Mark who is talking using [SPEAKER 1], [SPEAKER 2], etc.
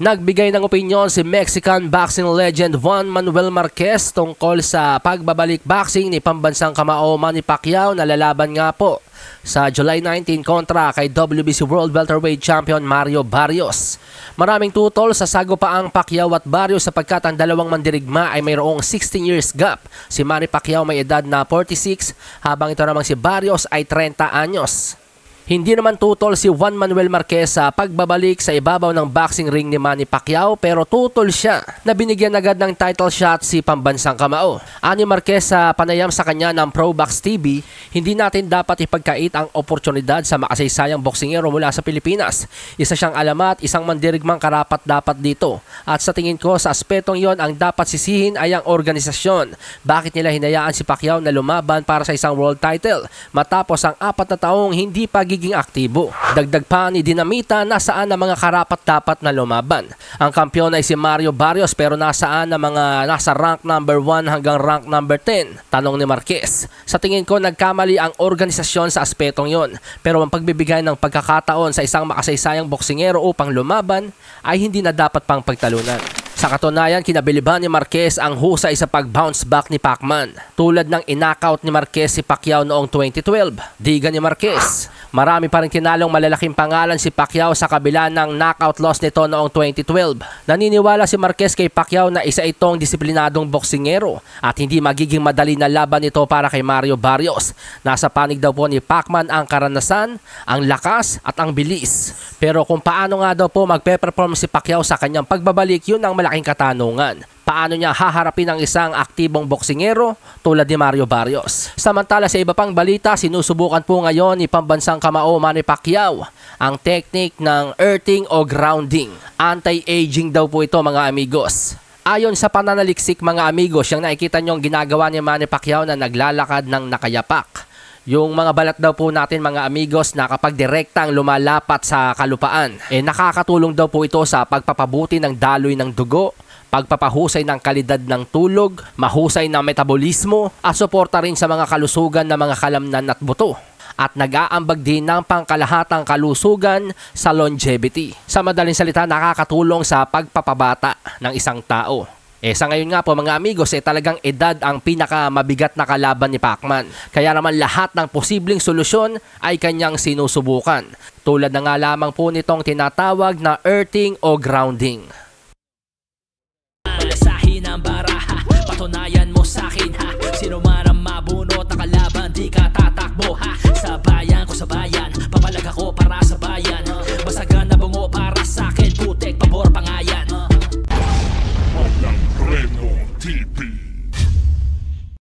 [SPEAKER 1] Nagbigay ng opinyon si Mexican boxing legend Juan Manuel Marquez tungkol sa pagbabalik boxing ni pambansang kamao Manny Pacquiao na lalaban nga po sa July 19 kontra kay WBC World Welterweight Champion Mario Barrios. Maraming tutol sa sagupaang Pacquiao at Barrios sapagkat ang dalawang mandirigma ay mayroong 16 years gap. Si Manny Pacquiao may edad na 46 habang ito namang si Barrios ay 30 anyos. Hindi naman tutol si Juan Manuel Marquez sa pagbabalik sa ibabaw ng boxing ring ni Manny Pacquiao pero tutol siya na binigyan agad ng title shot si pambansang kamao. Ani Marquez sa panayam sa kanya ng ProBox TV, hindi natin dapat ipagkait ang oportunidad sa makasaysayang boksingero mula sa Pilipinas. Isa siyang alamat, isang mandirigmang karapat-dapat dito. At sa tingin ko sa aspetong yon ang dapat sisihin ay ang organisasyon. Bakit nila hinayaan si Pacquiao na lumaban para sa isang world title matapos ang 4 na taong hindi pagiging aktibo? Dagdag pa ni Dinamita, nasaan ang mga karapat-dapat na lumaban? Ang kampiyon ay si Mario Barrios pero nasaan ang mga nasa rank number 1 hanggang rank number 10? Tanong ni Marquez. Sa tingin ko nagkamali ang organisasyon sa aspetong yon pero ang pagbibigay ng pagkakataon sa isang makasaysayang boksingero upang lumaban ay hindi na dapat pang pagtalunan. Sa katunayan, kinabiliban ni Marquez ang husay sa pag-bounce back ni Pacman. Tulad ng in-knockout ni Marquez si Pacquiao noong 2012. Diga ni Marquez, marami pa rin tinalong malalaking pangalan si Pacquiao sa kabila ng knockout loss nito noong 2012. Naniniwala si Marquez kay Pacquiao na isa itong disiplinadong boksingero at hindi magiging madali na laban ito para kay Mario Barrios. Nasa panig daw po ni Pacman ang karanasan, ang lakas at ang bilis. Pero kung paano nga daw po magpe-perform si Pacquiao sa kanyang pagbabalik, yun ang malaking katanungan. Paano niya haharapin ang isang aktibong boksingero tulad ni Mario Barrios? Samantala sa iba pang balita, sinusubukan po ngayon ni pambansang kamao Manny Pacquiao ang technique ng earthing o grounding. Anti-aging daw po ito mga amigos. Ayon sa pananaliksik mga amigos, yung nakikita nyo ang ginagawa ni Manny Pacquiao na naglalakad ng nakayapak. Yung mga balat daw po natin mga amigos na kapag direktang lumalapat sa kalupaan, nakakatulong daw po ito sa pagpapabuti ng daloy ng dugo, pagpapahusay ng kalidad ng tulog, mahusay na metabolismo, at suporta rin sa mga kalusugan ng mga kalamnan at buto. At nag-aambag din ng pangkalahatang kalusugan sa longevity. Sa madaling salita, nakakatulong sa pagpapabata ng isang tao. Sa ngayon nga po mga amigos, talagang edad ang pinakamabigat na kalaban ni Pacman. Kaya naman lahat ng posibleng solusyon ay kanyang sinusubukan. Tulad na nga lamang po nitong tinatawag na earthing o grounding.
[SPEAKER 2] Malasahin ang baraha, patunayan mo sa'kin ha. Sino man ang mabunot na kalaban, di ka tatakbo ha. Sa bayan ko sa bayan, papalag ako para sa bayan. Basagan na bungo para sa'kin, putek, pabor, pangayan.
[SPEAKER 3] Walang Reno TV.